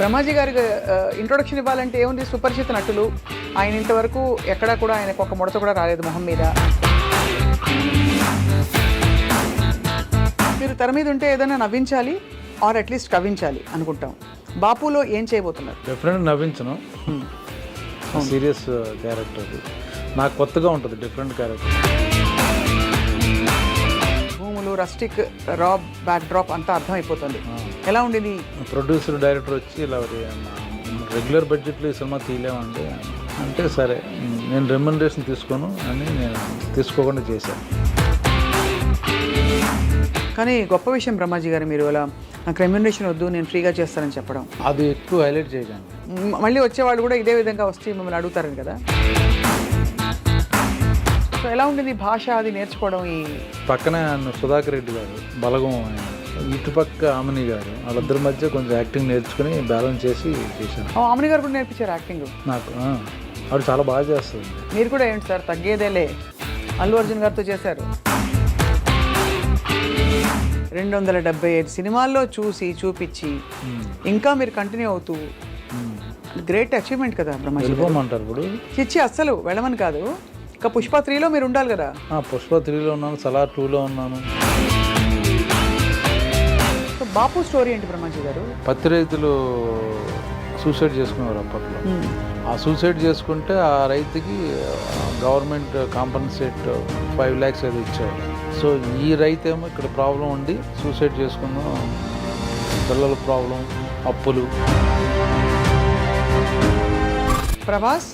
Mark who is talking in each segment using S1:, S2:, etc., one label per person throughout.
S1: బ్రహ్మాజీ గారికి ఇంట్రొడక్షన్ ఇవ్వాలంటే ఏముంది, సుపరిచిత నటులు. ఆయన ఇంతవరకు ఎక్కడా కూడా ఆయనకు ఒక ముడత కూడా రాలేదు మొహం మీద. మీరు తెర మీద ఉంటే ఏదైనా నవ్వించాలి ఆర్ అట్లీస్ట్ కవ్వించాలి అనుకుంటాం. బాపులో ఏం చేయబోతున్నారు?
S2: డెఫినెట్గా నవ్వించను. సీరియస్ క్యారెక్టర్ అది నాకు కొత్తగా ఉంటుంది, డిఫరెంట్ క్యారెక్టర్.
S1: భూములు, రస్టిక్, రాబ్, బ్యాక్ డ్రాప్ అంతా అర్థమైపోతుంది. ఎలా ఉండేది?
S2: ప్రొడ్యూసర్ డైరెక్టర్ వచ్చి ఇలా రెగ్యులర్ బడ్జెట్లో ఈ సినిమా తీయలేమండి అంటే, సరే నేను రెమ్యునరేషన్ తీసుకోను అని నేను తీసుకోకుండా చేశాను.
S1: కానీ గొప్ప విషయం బ్రహ్మాజీ గారు, మీరు అలా నాకు రెమ్యునరేషన్ వద్దు నేను ఫ్రీగా చేస్తానని చెప్పడం.
S2: అది ఎక్కువ హైలైట్ చేయగాను.
S1: మళ్ళీ వచ్చేవాళ్ళు కూడా ఇదే విధంగా వస్తే మిమ్మల్ని అడుగుతారని కదా. సో ఎలా ఉండేది భాష అది నేర్చుకోవడం? ఈ
S2: పక్కనే సుధాకర్ రెడ్డి గారు బలగం, ఆయన ఇటుపక్క ఆమని గారు, వాళ్ళిద్దరి మధ్య కొంచెం యాక్టింగ్ నేర్చుకుని బ్యాలెన్స్ చేసి చేశాను.
S1: ఆమని గారు కూడా నేర్పించారు యాక్టింగ్
S2: నాకు. ఆవిడ చాలా బాగా చేస్తుంది.
S1: మీరు కూడా ఏంటి సార్ తగ్గేదేలే, అల్లు అర్జున్ గారితో చేశారు. 275 సినిమాల్లో చూపించి ఇంకా మీరు కంటిన్యూ అవుతూ, గ్రేట్ అచీవ్మెంట్ కదా బ్రహ్మాజీ.
S2: వెళ్ళిపోమంటారు ఇప్పుడు?
S1: చిచ్చి అస్సలు వెళ్ళమని కాదు. ఇంకా పుష్ప 3లో మీరు ఉండాలి కదా.
S2: పుష్ప 3లో ఉన్నాను, సలార్ 2లో ఉన్నాను.
S1: సో బాపు స్టోరీ ఏంటి బ్రహ్మాజీ గారు?
S2: పత్తి రైతులు సూసైడ్ చేసుకునేవారు అప్పట్లో. ఆ సూసైడ్ చేసుకుంటే ఆ రైతుకి గవర్నమెంట్ కాంపన్సేట్ 5 lakhs ఏదో ఇచ్చేవారు. సో ఈ రైతు ఏమో ఇక్కడ ప్రాబ్లం ఉండి సూసైడ్ చేసుకున్నాం, పిల్లల ప్రాబ్లం, అప్పులు.
S1: Prabhas,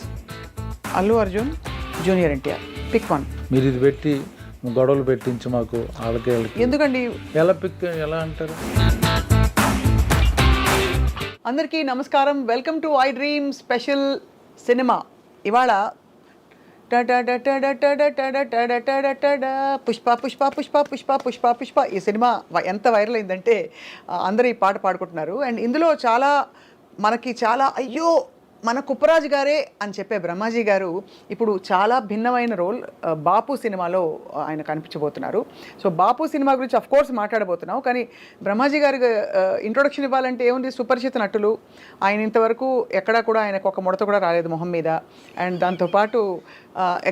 S1: Allu Arjun, junior NTR, pick one.
S2: మీరు ఇది పెట్టి గొడవలు పెట్టించి మాకు వాళ్ళకి
S1: ఎందుకండి?
S2: ఎలా అంటారు?
S1: అందరికీ నమస్కారం, welcome to I dream special cinema. ఇవాళ పుష్ప పుష్ప పుష్ప పుష్ప పుష్ప పుష్ప ఈ సినిమా ఎంత వైరల్ అయిందంటే అందరూ ఈ పాట పాడుకుంటున్నారు. అండ్ ఇందులో మనకి చాలా అయ్యో మన కుప్పరాజు గారే అని చెప్పే బ్రహ్మాజీ గారు ఇప్పుడు చాలా భిన్నమైన రోల్ బాపు సినిమాలో ఆయన కనిపించబోతున్నారు. సో బాపు సినిమా గురించి అఫ్ కోర్స్ మాట్లాడబోతున్నాం, కానీ బ్రహ్మాజీ గారికి ఇంట్రొడక్షన్ ఇవ్వాలంటే ఏముంది, సుపరిచిత నటులు. ఆయన ఇంతవరకు ఎక్కడా కూడా ఆయనకు ఒక ముడత కూడా రాలేదు మొహం మీద. అండ్ దాంతోపాటు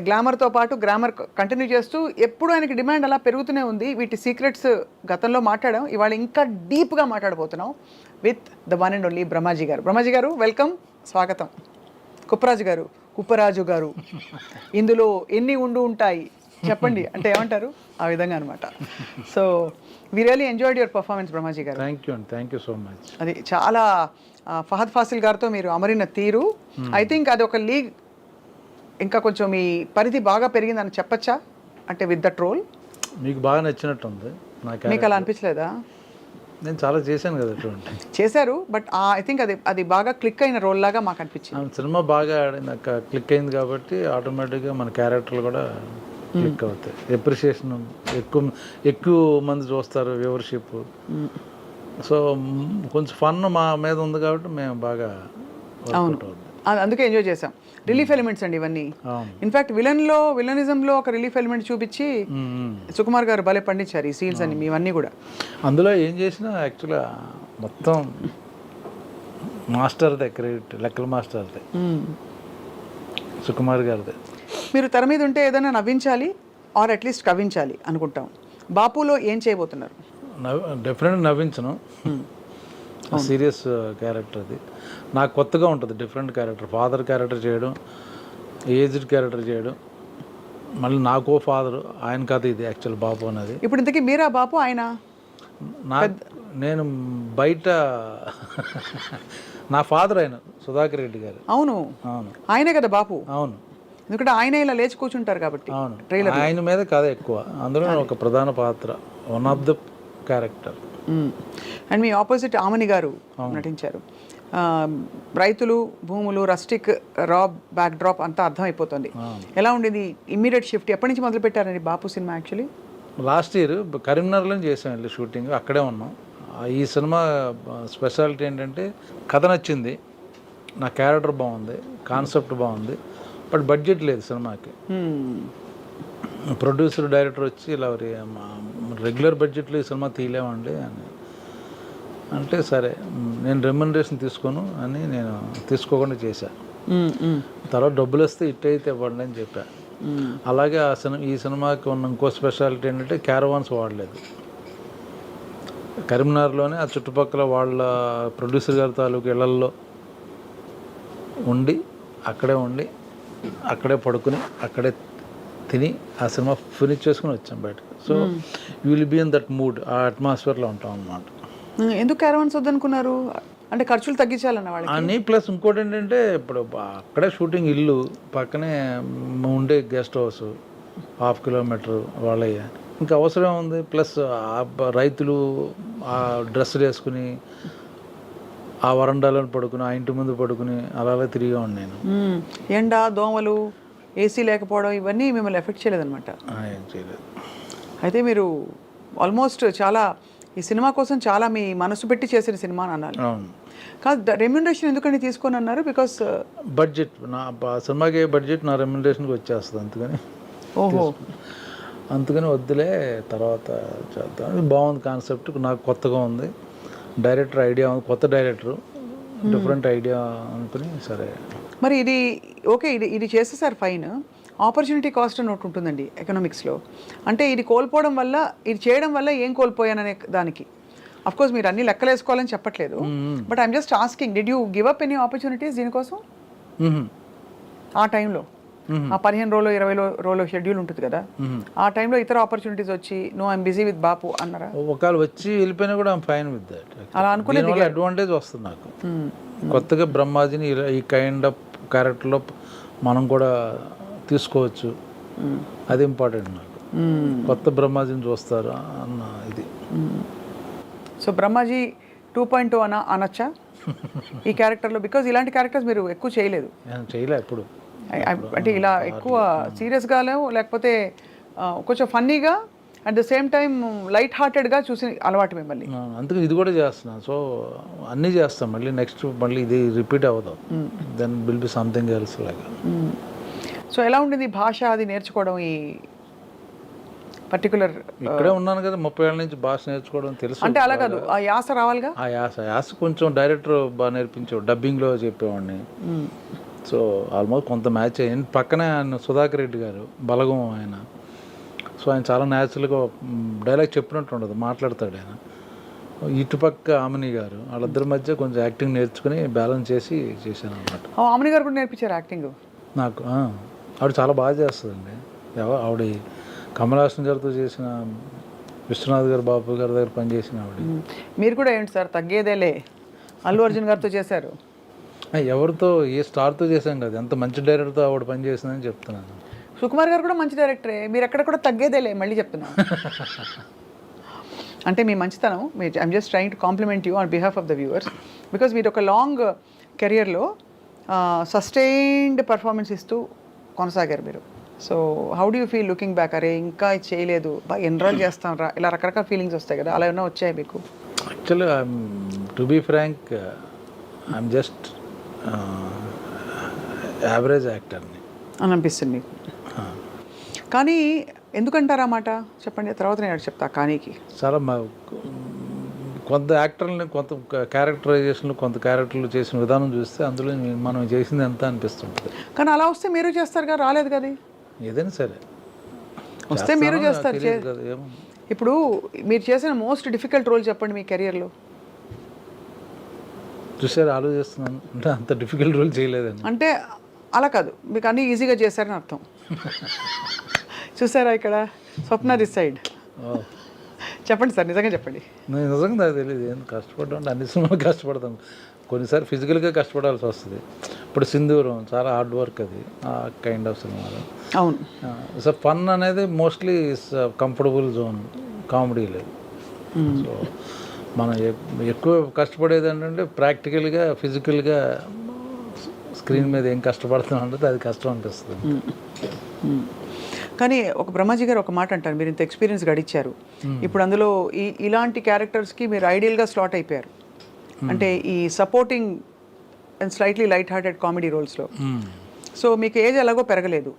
S1: గ్లామర్తో పాటు గ్రామర్ కంటిన్యూ చేస్తూ ఎప్పుడు ఆయనకి డిమాండ్ అలా పెరుగుతూనే ఉంది. వీటి సీక్రెట్స్ గతంలో మాట్లాడాం, ఇవాళ ఇంకా డీప్గా మాట్లాడబోతున్నాం with the one and only Brahmaji గారు. బ్రహ్మాజీ గారు వెల్కమ్, స్వాగతం. కుప్పరాజు గారు ఇందులో ఎన్ని ఉంటాయి చెప్పండి అంటే ఏమంటారు? ఆ విధంగా అనమాట. So we really enjoyed your performance Brahmaji garu.
S2: Thank you so much.
S1: అది చాలా ఫహద్ ఫాసిల్ గారితో మీరు అమరిన తీరు, ఐ థింక్ అది ఒక లీగ్ ఇంకా కొంచెం మీ పరిధి బాగా పెరిగిందని చెప్పచ్చా? అంటే విత్ దట్ రోల్
S2: మీకు బాగా నచ్చినట్టుంది.
S1: మీకు అలా అనిపించలేదా?
S2: నేను చాలా చేశాను కదా అటువంటి.
S1: చేశారు, బట్ ఐ థింక్ అది బాగా క్లిక్ అయిన రోల్ లాగా మాకు అనిపించింది.
S2: సినిమా బాగా నాకు క్లిక్ అయింది కాబట్టి ఆటోమేటిక్గా మన క్యారెక్టర్లు కూడా క్లిక్ అవుతాయి. ఎప్రిషియేషన్ ఎక్కువ మంది చూస్తారు, వ్యూవర్షిప్. సో కొంచెం ఫన్ మా మీద ఉంది కాబట్టి మేము బాగా
S1: అందుకే ఎంజాయ్ చేసాం. రిలీఫ్ ఎలిమెంట్స్ అండి ఇవన్నీ. ఇన్ఫాక్ట్ విలనిజంలో ఒక రిలీఫ్ ఎలిమెంట్ చూపించి సుకుమార్ గారు భలే పండించారు ఈ సీన్స్ అన్ని ఇవన్నీ కూడా.
S2: అందులో ఏం చేసినా యాక్చువల్గా మొత్తం మాస్టర్దే క్రెడిట్, లెక్కల మాస్టర్దే, సుకుమార్ గారిదే.
S1: మీరు తెర మీద ఉంటే ఏదైనా నవ్వించాలి ఆర్ అట్లీస్ట్ కవ్వించాలి అనుకుంటాం. బాపులో ఏం చేయబోతున్నారు?
S2: డెఫినెట్గా నవ్వించను. సీరియస్ క్యారెక్టర్ అది నాకు కొత్తగా ఉంటుంది, డిఫరెంట్ క్యారెక్టర్. ఫాదర్ క్యారెక్టర్ చేయడం, ఏజ్డ్ క్యారెక్టర్ చేయడం, మళ్ళీ నాకో ఫాదర్, ఆయన కథ ఇది యాక్చువల్ బాపు అనేది.
S1: ఇప్పుడు ఇంతకీ మీరా బాపు? ఆయన
S2: నేను బయట నా ఫాదర్ ఆయన సుధాకర్ రెడ్డి గారు.
S1: అవును, ఆయనే కదా బాపు.
S2: అవును,
S1: ఎందుకంటే ఆయన ఇలా లేచి కూర్చుంటారు కాబట్టి.
S2: అవును, ఆయన మీద కథ ఎక్కువ. అందులో ఒక ప్రధాన పాత్ర, one of the character.
S1: And me opposite Aamani గారు నటించారు. రైతులు, భూములు, రస్టిక్, రాబ్, బ్యాక్ డ్రాప్ అంతా అర్థమైపోతుంది. ఎలా ఉండేది ఇమ్మీడియట్ షిఫ్ట్? ఎప్పటి నుంచి మొదలు పెట్టారండి బాపు సినిమా? యాక్చువల్లీ
S2: లాస్ట్ ఇయర్ కరీంనగర్లో చేసాం, వెళ్ళి షూటింగ్ అక్కడే ఉన్నాం. ఈ సినిమా స్పెషాలిటీ ఏంటంటే కథ నచ్చింది, నా క్యారెక్టర్ బాగుంది, కాన్సెప్ట్ బాగుంది, బట్ బడ్జెట్ లేదు సినిమాకి. ప్రొడ్యూసర్ డైరెక్టర్ వచ్చి ఇలా రెగ్యులర్ బడ్జెట్లో ఈ సినిమా తీయలేమండి అని అంటే సరే నేను రెమ్యునరేషన్ తీసుకోను అని నేను తీసుకోకుండా చేశాను. తర్వాత డబ్బులు వస్తే ఇట్ అయితే ఇవ్వండి అని చెప్పా. అలాగే ఈ సినిమాకి ఉన్న ఇంకో స్పెషాలిటీ ఏంటంటే క్యారవాన్స్ వాడలేదు. కరీంనగర్లోనే ఆ చుట్టుపక్కల వాళ్ళ ప్రొడ్యూసర్ గారి తాలూకు ఇళ్లల్లో ఉండి అక్కడే పడుకుని అక్కడే తిని ఆ సినిమా ఫినిష్ చేసుకుని వచ్చాం బయటకు. So you will be in that mood, ఆ అట్మాస్ఫియర్లో ఉంటాం అన్నమాట.
S1: ఎందుకు క్యారవాన్స్ వద్దనుకున్నారు? అంటే ఖర్చులు తగ్గించాలన్న వాళ్ళకి
S2: అని. ప్లస్ ఇంకోటి ఏంటంటే ఇప్పుడు అక్కడే షూటింగ్, ఇల్లు పక్కనే ఉండే గెస్ట్ హౌస్ 1/2 కిలోమీటర్ వాళ్ళయ్య, ఇంకా అవసరం ఉంది. ప్లస్ రైతులు ఆ డ్రెస్సులు వేసుకుని ఆ వరండాలను పడుకుని ఆ ఇంటి ముందు పడుకుని అలా తిరిగేవాడిని నేను.
S1: ఎండ, దోమలు, ఏసీ లేకపోవడం ఇవన్నీ మిమ్మల్ని ఎఫెక్ట్ చేయలేదన్నమాట?
S2: ఏం చేయలేదు.
S1: అయితే మీరు ఆల్మోస్ట్ చాలా ఈ సినిమా కోసం చాలా మీ మనసు పెట్టి చేసిన సినిమా అని అన్నారు.
S2: అవును.
S1: కాదు, రెమ్యునరేషన్ ఎందుకని తీసుకొని అన్నారు? బికాస్
S2: బడ్జెట్, నా సినిమాకి బడ్జెట్ నా రెమ్యునరేషన్కి వచ్చేస్తుంది, అందుకని.
S1: ఓహో,
S2: అందుకని వద్దులే తర్వాత చేద్దాం. బాగుంది కాన్సెప్ట్, నాకు కొత్తగా ఉంది, డైరెక్టర్ ఐడియా ఉంది, కొత్త డైరెక్టర్, డిఫరెంట్ ఐడియా అనుకుని సరే.
S1: మరి ఇది ఓకే, ఇది చేసేసారు ఫైన్. ఆపర్చునిటీ కాస్ట్ అని ఒకటి ఉంటుందండి ఎకనామిక్స్లో. అంటే ఇది కోల్పోవడం వల్ల, ఇది చేయడం వల్ల ఏం కోల్పోయాననే దానికి అఫ్కోర్స్ మీరు అన్ని లెక్కలు వేసుకోవాలని చెప్పట్లేదు, but I'm just asking, did you give up any opportunities దీనికోసం ఆ టైంలో? ఆ 15 రోజులు 20 రోజులు షెడ్యూల్ ఉంటుంది కదా, ఆ టైంలో ఇతర ఆపర్చునిటీస్ వచ్చి నో ఐఎమ్ బిజీ విత్ బాపు అన్నారా?
S2: ఒకవేళ వచ్చి వెళ్ళిపోయినా కూడా ఐఎమ్ ఫైన్ విత్ దట్.
S1: అలా అనుకునే
S2: అడ్వాంటేజ్ వస్తుంది నాకు. కొత్తగా బ్రహ్మాజీని ఈ కైండ్ ఆఫ్ క్యారెక్టర్లో మనం కూడా తీసుకోవచ్చు, అది ఇంపార్టెంట్ నాకు. కొత్త బ్రహ్మాజీని చూస్తారు అన్న ఇది.
S1: సో బ్రహ్మాజీ 2.0 అనొచ్చా ఈ క్యారెక్టర్లో? బికాజ్ ఇలాంటి క్యారెక్టర్స్ మీరు ఎక్కువ చేయలేదు.
S2: ఎప్పుడు
S1: అంటే ఇలా ఎక్కువ సీరియస్గానే, లేకపోతే కొంచెం ఫన్నీగా at the same time light హార్టెడ్గా చూసి అలవాటు మిమ్మల్ని.
S2: అందుకే ఇది కూడా చేస్తున్నాను. సో అన్నీ చేస్తాం, మళ్ళీ నెక్స్ట్ మళ్ళీ ఇది రిపీట్ అవ్వదు, then will be something else లాగా.
S1: సో ఎలా ఉండింది భాష అది నేర్చుకోవడం? ఈ పర్టికులర్
S2: ఇక్కడే ఉన్నాను కదా 30 ఏళ్ళ నుంచి, భాష నేర్చుకోవడం తెలుసు.
S1: అంటే అలా కాదు, ఆ యాస రావాలిగా.
S2: ఆ యాస కొంచెం డైరెక్టర్ బాగా నేర్పించాడు, డబ్బింగ్లో చెప్పేవాడిని. సో ఆల్మోస్ట్ కొంత మ్యాచ్ అయ్యింది. పక్కనే ఆయన సుధాకర్ రెడ్డి గారు, బలగం ఆయన. సో ఆయన చాలా న్యాచురల్గా డైలాగ్ చెప్పినట్టు ఉండదు, మాట్లాడతాడు ఆయన. ఇటుపక్క ఆమెని గారు, వాళ్ళిద్దరి మధ్య కొంచెం యాక్టింగ్ నేర్చుకుని బ్యాలెన్స్ చేసి చేశాను అనమాట.
S1: ఆమెని గారు కూడా నేర్పించారు యాక్టింగ్
S2: నాకు. ఆవిడ చాలా బాగా చేస్తుందండి. ఆవిడ కమల్ హాసన్ గారితో చేసిన, విశ్వనాథ్ గారు, బాబు గారి దగ్గర పనిచేసిన ఆవిడ.
S1: మీరు కూడా ఏంటి సార్ తగ్గేదేలే, అల్లు అర్జున్ గారితో చేశారు.
S2: ఎవరితో, ఏ స్టార్తో చేశాం కదా, ఎంత మంచి డైరెక్టర్తో ఆవిడ పని చేసిందని చెప్తున్నాను.
S1: సుకుమార్ గారు కూడా మంచి డైరెక్టరే, మీరు ఎక్కడ కూడా తగ్గేదేలే మళ్ళీ చెప్తున్నాను. అంటే మీ మంచితనం, I'm just trying to complement you on behalf of the viewers, because మీరు ఒక లాంగ్ కెరియర్లో సస్టైన్డ్ పర్ఫార్మెన్స్ ఇస్తూ కొనసాగారు మీరు. So how do you feel looking back? అరే ఇంకా ఇది చేయలేదు, బాగా ఎన్రోల్ చేస్తాను రా, ఇలా రకరకాల ఫీలింగ్స్ వస్తాయి కదా, అలా ఏమైనా వచ్చాయి మీకు?
S2: Actually to be frank, I'm just average యాక్టర్ని
S1: అని అనిపిస్తుంది మీకు. కానీ ఎందుకంటారా మాట చెప్పండి, తర్వాత నేను చెప్తా. కానీకి
S2: చాలా కొంత యాక్టర్ని, కొంత క్యారెక్టరైజేషన్లు, కొంత క్యారెక్టర్లు చేసిన విధానం చూస్తే అందులో మనం చేసింది ఎంత అనిపిస్తుంటుంది.
S1: కానీ అలా వస్తే మీరు చేస్తారు కదా, రాలేదు కదా.
S2: ఏదైనా సరే
S1: వస్తే మీరు చేస్తారు.
S2: ఏమో
S1: ఇప్పుడు మీరు చేసిన మోస్ట్ డిఫికల్ట్ రోల్ చెప్పండి మీ కెరియర్లో.
S2: చూసారు, ఆలోచిస్తున్నాను. అంటే అంత డిఫికల్ట్ రోల్ చేయలేదండి.
S1: అంటే అలా కాదు, మీకు అన్నీ ఈజీగా చేశారని అర్థం. చూసారా ఇక్కడ స్వప్న దిస్ సైడ్. చెప్పండి సార్, నిజంగా చెప్పండి.
S2: నేను నిజంగా నాకు తెలియదు, ఏం కష్టపడ్డా అంటే అన్ని సినిమాలు కష్టపడతాం, కొన్నిసార్లు ఫిజికల్గా కష్టపడాల్సి వస్తుంది. ఇప్పుడు సింధూరం చాలా హార్డ్ వర్క్, అది ఆ కైండ్ ఆఫ్ సినిమాలు.
S1: అవును.
S2: సో ఫన్ అనేది మోస్ట్లీ కంఫర్టబుల్ జోన్, కామెడీ లేదు. సో మనం ఎక్కువ కష్టపడేది ఏంటంటే ప్రాక్టికల్గా, ఫిజికల్గా స్క్రీన్ మీద ఏం కష్టపడుతున్నాం అంటే అది కష్టం అనిపిస్తుంది.
S1: కానీ ఒక బ్రహ్మాజీ గారు ఒక మాట అంటారు, మీరు ఇంత ఎక్స్పీరియన్స్ గడిచారు, ఇప్పుడు అందులో ఇలాంటి క్యారెక్టర్స్కి మీరు ఐడియల్గా స్లాట్ అయిపోయారు. అంటే ఈ supporting and slightly light hearted comedy రోల్స్లో. సో మీకు ఏజ్ ఎలాగో పెరగలేదు,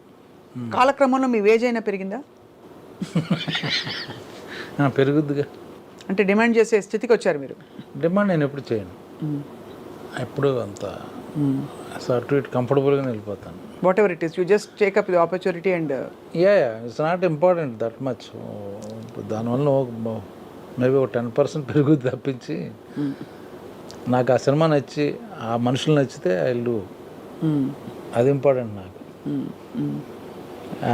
S1: కాలక్రమంలో మీ ఏజ్ అయినా పెరిగిందా?
S2: పెరుగుద్దిగా.
S1: అంటే డిమాండ్ చేసే స్థితికి వచ్చారు మీరు.
S2: డిమాండ్ నేను ఎప్పుడు చేయను, ఎప్పుడు అంత అటు ఇటు కంఫర్టబుల్గా వెళ్ళిపోతాను.
S1: What ever it is, you just take up the opportunity and
S2: yeah it's not important that much. దానివల్ల మేబీ ఒక 10% పెరుగుద్ది తప్పించి నాకు ఆ సినిమా నచ్చి ఆ మనుషులు నచ్చితే ఐ డూ, అది ఇంపార్టెంట్ నాకు.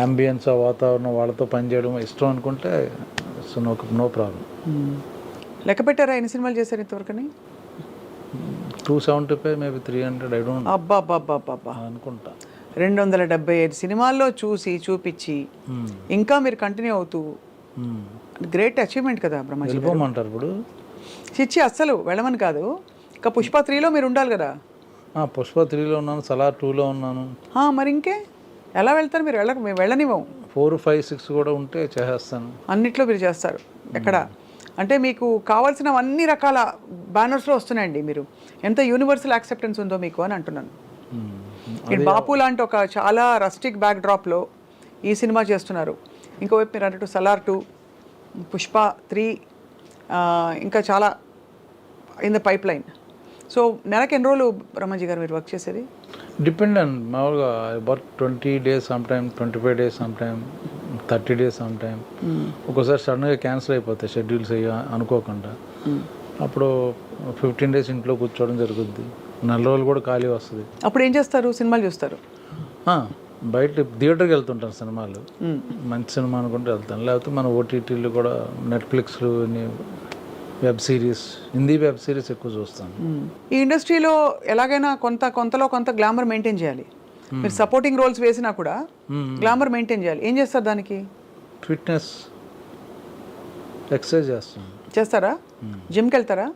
S2: అంబియన్స్, ఆ వాతావరణం, వాళ్ళతో పనిచేయడం ఇష్టం అనుకుంటే సో నో ప్రాబ్లం.
S1: లెక్క పెట్టారా ఎన్ని సినిమాలు చేశారు ఇంతవరకని?
S2: 275 మేబీ 300 ఐ డోంట్
S1: అబ్బా
S2: అనుకుంటా.
S1: 275 సినిమాల్లో చూపించి ఇంకా మీరు కంటిన్యూ అవుతూ, గ్రేట్ అచీవ్మెంట్ కదా బ్రహ్మాజీ.
S2: వెళ్ళిపోమంటారు ఇప్పుడు?
S1: చిచ్చి అస్సలు వెళ్ళమని కాదు, ఇంకా పుష్ప 3లో మీరు ఉండాలి కదా.
S2: పుష్ప 3లో ఉన్నాను, సలార్ 2లో ఉన్నాను.
S1: మరి ఇంకే ఎలా వెళ్తారు మీరు? మేము వెళ్ళనివ్వం.
S2: 4, 5, 6 కూడా ఉంటే చేసేస్తాను.
S1: అన్నిట్లో మీరు చేస్తారు. ఎక్కడ అంటే మీకు కావాల్సిన అన్ని రకాల బ్యానర్స్లో వస్తున్నాయండి. మీరు ఎంత యూనివర్సల్ యాక్సెప్టెన్స్ ఉందో మీకు అని అంటున్నాను. మీరు బాపు లాంటి ఒక చాలా రస్టిక్ బ్యాక్ డ్రాప్లో ఈ సినిమా చేస్తున్నారు. ఇంకోవైపు మీరు అన్నట్టు సలార్ 2, పుష్ప 3, ఇంకా చాలా in the pipe line. So నెలకి ఎన్ని రోజులు బ్రహ్మాజీ గారు మీరు వర్క్ చేసేది?
S2: డిపెండ్ అండ్ మామూలుగా work 20 days some time, 25 days some time, 30 days some time. ఒక్కోసారి సడన్గా క్యాన్సిల్ అయిపోతాయి షెడ్యూల్స్ అనుకోకుండా. అప్పుడు 15 days ఇంట్లో కూర్చోవడం జరుగుద్ది. 4 రోజులు కూడా ఖాళీ వస్తుంది.
S1: అప్పుడు ఏం చేస్తారు? సినిమాలు చూస్తారు?
S2: బయట థియేటర్కి వెళ్తుంటాను సినిమాలు, మంచి సినిమా అనుకుంటే వెళ్తాను. లేకపోతే మన ఓటీటీలు కూడా, నెట్ఫ్లిక్స్లు, web series, Hindi web series ఎక్కువ చూస్తాను.
S1: ఈ ఇండస్ట్రీలో ఎలాగైనా కొంతలో కొంత గ్లామర్ మెయింటైన్ చేయాలి. మీరు సపోర్టింగ్ రోల్స్ వేసినా కూడా గ్లామర్ మెయింటైన్ చేయాలి. ఏం చేస్తారు దానికి?
S2: ఫిట్నెస్, ఎక్సర్సైజ్
S1: చేస్తారా? జిమ్కి వెళ్తారా?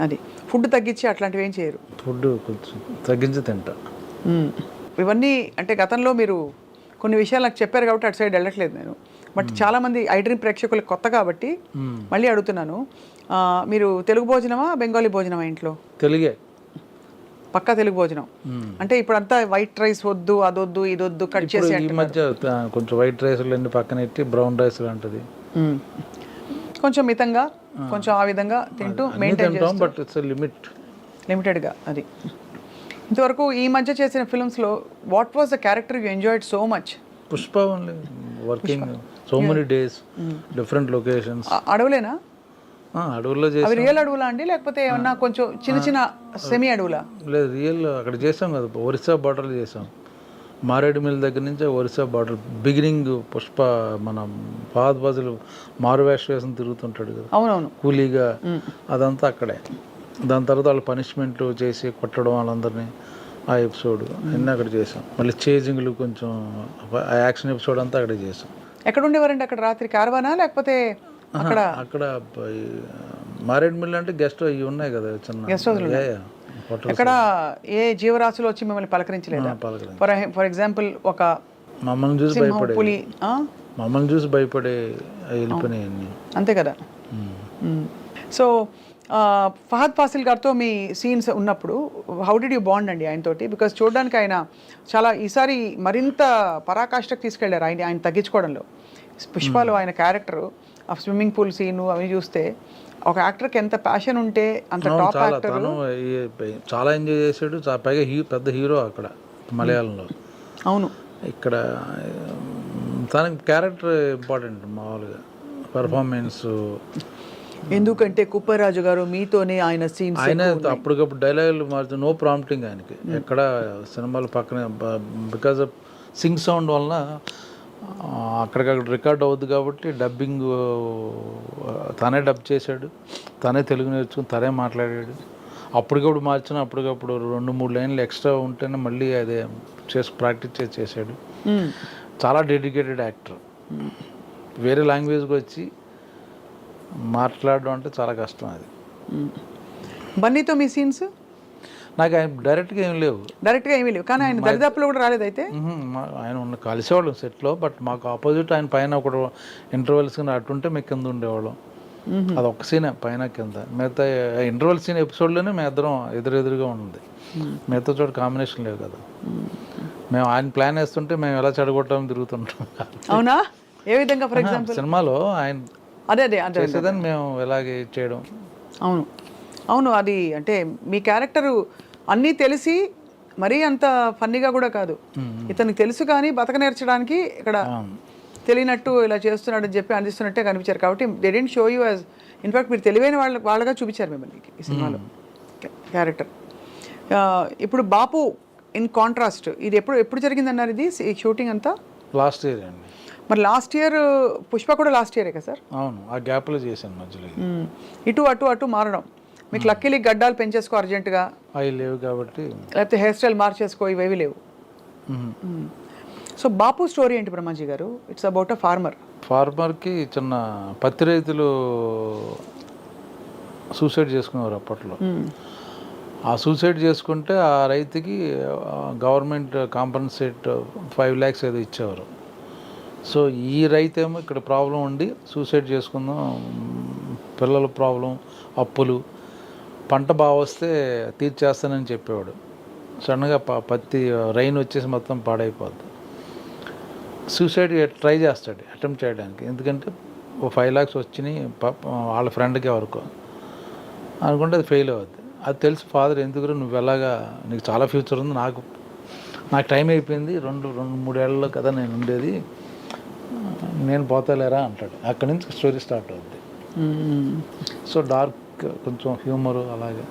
S1: అది ఫుడ్ తగ్గించి అట్లాంటివి ఏం చేయరు?
S2: ఫుడ్ కొంచెం తగ్గించి తింటా.
S1: ఇవన్నీ అంటే గతంలో మీరు కొన్ని విషయాలు నాకు చెప్పారు కాబట్టి అటు సైడ్ వెళ్ళట్లేదు నేను. బట్ చాలామంది ఐ డ్రీమ్ ప్రేక్షకులకు కొత్త కాబట్టి మళ్ళీ అడుగుతున్నాను. మీరు తెలుగు భోజనమా, బెంగాలీ భోజనమా ఇంట్లో?
S2: తెలుగే,
S1: పక్కా తెలుగు భోజనం. అంటే ఇప్పుడు అంతా వైట్ రైస్ వద్దు, అదొద్దు, ఇదొద్దు, కట్ చేసి.
S2: ఈ మధ్య కొంచెం వైట్ రైస్లు అన్ని పక్కన పెట్టి బ్రౌన్ రైస్ లాంటిది
S1: కొంచెం మితంగా, కొంచెం ఆ విధంగా తింటూ మెయింటైన్ చేస్తాం.
S2: బట్ ఇట్స్
S1: లిమిటెడ్గా. అది ఇంతవరకు ఈ మధ్య చేసిన ఫిల్మ్స్లో what was the character you enjoyed so much?
S2: Pushpa only, working so many days, different locations.
S1: అడవులేనా?
S2: అడవుల్లో
S1: అవి రియల్ అడవులా అండి, లేకపోతే ఏమన్నా కొంచెం చిన్న సెమీ అడవులా?
S2: లేదు, రియల్. అక్కడ చేసాం కదా, ఒరిస్సా బార్డర్లో చేసాం. మారేడుమిల్ దగ్గర నుంచి ఒరిస్సా బార్డర్ బిగినింగ్. పుష్ప మన ఫహద్ ఫాజిల్ మారువేష వేసం తిరుగుతుంటాడు కదా,
S1: అవునవును,
S2: కూలీగా, అదంతా అక్కడే. దాని తర్వాత వాళ్ళు పనిష్మెంట్ చేసి కొట్టడం వాళ్ళందరినీ, ఆ ఎపిసోడ్ అన్నీ అక్కడ చేసాం. మళ్ళీ చేజింగ్లు కొంచెం, ఆ యాక్షన్ ఎపిసోడ్ అంతా అక్కడే చేసాం.
S1: ఎక్కడ ఉండేవారండి అక్కడ రాత్రి? కార్వానా లేకపోతే అక్కడ?
S2: అక్కడ మారేడుమిల్ అంటే గెస్ట్ అవి ఉన్నాయి కదా, చిన్న
S1: గెస్ట్ హౌస్. ఎక్కడ ఏ జీవరాశులు వచ్చి మిమ్మల్ని పలకరించలేదా? ఫర్ ఎగ్జాంపుల్ ఒక
S2: మమ్మల్ని చూసి భయపడే,
S1: పులి,
S2: మమ్మల్ని చూసి భయపడే వెళ్ళిపోయినాయి.
S1: అంతే కదా. సో ఫహద్ ఫాసిల్ గారితో మీ సీన్స్ ఉన్నప్పుడు హౌ డిడ్ యూ బాండ్ అండి ఆయనతోటి? బికాజ్ చూడడానికి ఆయన చాలా ఈసారి మరింత పరాకాష్ఠకు తీసుకెళ్లారు ఆయన తగ్గించుకోవడంలో. పుష్పలో ఆయన క్యారెక్టర్, ఆ స్విమ్మింగ్ పూల్ సీను అవి చూస్తే ఒక యాక్టర్కి ఎంత ప్యాషన్ ఉంటే అంత టాప్ యాక్టర్.
S2: చాలా ఎంజాయ్ చేశాడు. పైగా పెద్ద హీరో అక్కడ మలయాళంలో.
S1: అవును,
S2: ఇక్కడ తనకి క్యారెక్టర్ ఇంపార్టెంట్ మామూలుగా, పెర్ఫార్మెన్స్.
S1: ఎందుకంటే కుప్పరాజు గారు మీతోనే ఆయన సీన్స్,
S2: ఆయన అప్పటికప్పుడు డైలాగులు మార్చు, నో ప్రాంప్టింగ్ ఆయనకి ఎక్కడ సినిమాలు పక్కన. బికాజ్ ఆఫ్ సింగ్ సౌండ్ వలన అక్కడికక్కడ రికార్డ్ అవుద్ది కాబట్టి డబ్బింగ్ తనే డబ్ చేశాడు, తనే తెలుగు నేర్చుకుని తనే మాట్లాడాడు. అప్పటికప్పుడు మార్చిన, అప్పటికప్పుడు 2-3 లైన్లు ఎక్స్ట్రా ఉంటేనే మళ్ళీ అదే ప్రాక్టీస్ చేశాడు. చాలా డెడికేటెడ్ యాక్టర్. వేరే లాంగ్వేజ్కి వచ్చి మాట్లాడడం అంటే చాలా కష్టం అది.
S1: బన్నీతో మీ సీన్స్?
S2: నాకు ఆయన డైరెక్ట్గా ఏం లేవు,
S1: కానీ ఆయన దరిదాపులో కూడా రాలేదు. అయితే
S2: ఆయన కలిసేవాళ్ళం సెట్లో, బట్ మాకు ఆపోజిట్ ఆయన పైన ఒకటి ఇంటర్వెల్స్ అటుంటే మేము కింద ఉండేవాళ్ళం. అది ఒక్క సీనే పైన కింద. మిగతా ఇంటర్వెల్ సీన్ ఎపిసోడ్లోనే మేము ఇద్దరం ఎదురుగా ఉంది. మిగతా చోట కాంబినేషన్ లేవు కదా. మేము ఆయన ప్లాన్ వేస్తుంటే మేము ఎలా చెడగొట్టామని తిరుగుతుంటాం.
S1: అవునా? ఏ విధంగా? ఫర్ ఎగ్జాంపుల్
S2: సినిమాలో ఆయన
S1: అదే అదే అదే
S2: చేసేదని మేము ఇలాగే చేయడం.
S1: అవును అవును, అది అంటే మీ క్యారెక్టరు అన్నీ తెలిసి మరీ అంత ఫన్నీగా కూడా కాదు, ఇతనికి తెలుసు కానీ బతక నేర్చడానికి ఇక్కడ తెలియనట్టు ఇలా చేస్తున్నాడు అని చెప్పి అందిస్తున్నట్టే కనిపించారు. కాబట్టి they didn't show you as, in fact మీరు తెలివైన వాళ్ళగా చూపించారు మిమ్మల్ని ఈ సినిమాలో క్యారెక్టర్. ఇప్పుడు బాపు ఇన్ కాంట్రాస్ట్, ఇది ఎప్పుడు జరిగిందన్నారు ఇది షూటింగ్ అంతా?
S2: లాస్ట్ ఇయర్ అండి.
S1: మరి లాస్ట్ ఇయర్ పుష్ప కూడా లాస్ట్ ఇయరే కదా సార్?
S2: అవును, ఆ గ్యాప్లో చేశాను మధ్యలో.
S1: ఇటు అటు మారడం మీకు లక్కీలీ గడ్డాలు పెంచేసుకో అర్జెంటుగా,
S2: అవి లేవు కాబట్టి,
S1: లేకపోతే హెయిర్ స్టైల్ మార్చేసుకో, ఇవేవి లేవు. సో బాపు స్టోరీ ఏంటి బ్రహ్మాజీ గారు? ఇట్స్ అబౌట్ అ
S2: ఫార్మర్కి చిన్న పత్తి రైతులు సూసైడ్ చేసుకునేవారు అప్పట్లో. ఆ సూసైడ్ చేసుకుంటే ఆ రైతుకి గవర్నమెంట్ కాంపన్సేట్ 5 lakhs ఏదో ఇచ్చేవారు. సో ఈ రైతు ఏమో ఇక్కడ ప్రాబ్లం ఉండి సూసైడ్ చేసుకుందాం, పిల్లల ప్రాబ్లం, అప్పులు, పంట బాగా వస్తే తీర్చేస్తానని చెప్పేవాడు. సడన్గా పత్తి రైన్ వచ్చేసి మొత్తం పాడైపోద్ది. సూసైడ్ ట్రై చేస్తాడు, అటెంప్ట్ చేయడానికి. ఎందుకంటే 5 lakhs వచ్చినాయి వాళ్ళ ఫ్రెండ్కి ఎవరికో అనుకుంటే అది ఫెయిల్ అవుద్ది. అది తెలిసి ఫాదర్, ఎందుకు నువ్వు ఎలాగా, నీకు చాలా ఫ్యూచర్ ఉంది, నాకు టైం అయిపోయింది, 2-3 ఏళ్ళలో కదా నేను ఉండేది, నేను పోతలేరా అంటాడు. అక్కడి నుంచి స్టోరీ స్టార్ట్ అవుద్ది. సో డార్క్, కొంచెం హ్యూమరు, అలాగే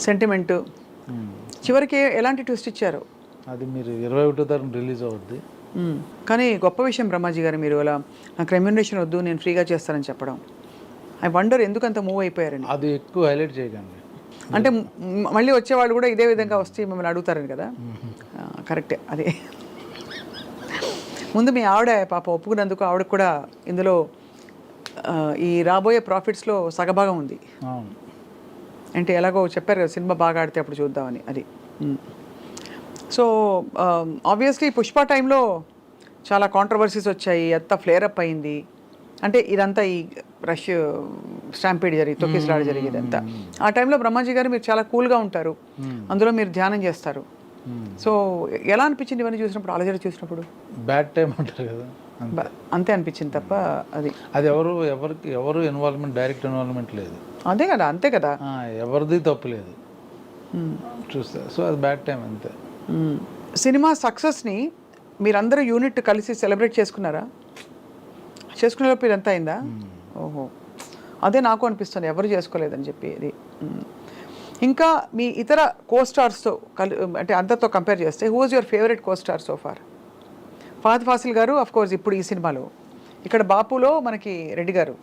S1: సెంటిమెంట్. చివరికి ఎలాంటి ట్విస్ట్ ఇచ్చారు?
S2: అది మీరు 21వ తారీఖు రిలీజ్ అవుద్ది.
S1: కానీ గొప్ప విషయం బ్రహ్మాజీ గారు, మీరు అలా నాకు రెమ్యూనరేషన్ వద్దు, నేను ఫ్రీగా చేస్తానని చెప్పడం. ఐ వండర్ ఎందుకు అంత మూవ్ అయిపోయారని.
S2: అది ఎక్కువ హైలైట్ చేయకండి,
S1: అంటే మళ్ళీ వచ్చేవాళ్ళు కూడా ఇదే విధంగా వస్తే మిమ్మల్ని అడుగుతారని కదా. కరెక్టే. అదే ముందు మీ ఆవిడ పాప ఒప్పుకున్నందుకు ఆవిడకు కూడా ఇందులో ఈ రాబోయే ప్రాఫిట్స్లో సగభాగం ఉంది. అంటే ఎలాగో చెప్పారు కదా, సినిమా బాగా ఆడితే అప్పుడు చూద్దామని. అది సో ఆబ్వియస్లీ పుష్ప టైంలో చాలా కాంట్రవర్సీస్ వచ్చాయి, అంతా ఫ్లేరప్ అయింది. అంటే ఇదంతా ఈ రష్ స్టాంపీడ్ జరిగి తొక్కిసలాడ జరిగేది అంతా. ఆ టైంలో బ్రహ్మాజీ గారు మీరు చాలా కూల్గా ఉంటారు, అందులో మీరు ధ్యానం చేస్తారు. సో ఎలా అనిపించింది ఇవన్నీ చూసినప్పుడు, అలజడి చూసినప్పుడు?
S2: బ్యాడ్ టైం అంటారు కదా,
S1: అంతే అనిపించింది తప్ప
S2: అది ఎవరు ఇన్వాల్వ్మెంట్, డైరెక్ట్ ఇన్వాల్వ్మెంట్ లేదు.
S1: అదే కదా, అంతే కదా,
S2: ఎవరిది తప్పు లేదు చూస్తే. సో అది బ్యాడ్ టైం అంతే.
S1: సినిమా సక్సెస్ని మీరందరూ యూనిట్ కలిసి సెలబ్రేట్ చేసుకున్నారా? చేసుకునేలోపు ఇదంతా అయిందా? ఓహో, అదే నాకు అనిపిస్తుంది, ఎవరు చేసుకోలేదని చెప్పి. ఇది ఇంకా మీ ఇతర కోస్టార్స్తో అంటే అందరితో కంపేర్ చేస్తే who was your favourite costar so far? Fahadh Faasil గారు అఫ్ కోర్స్ ఇప్పుడు ఈ సినిమాలో, ఇక్కడ బాపులో మనకి రెడ్డి గారు,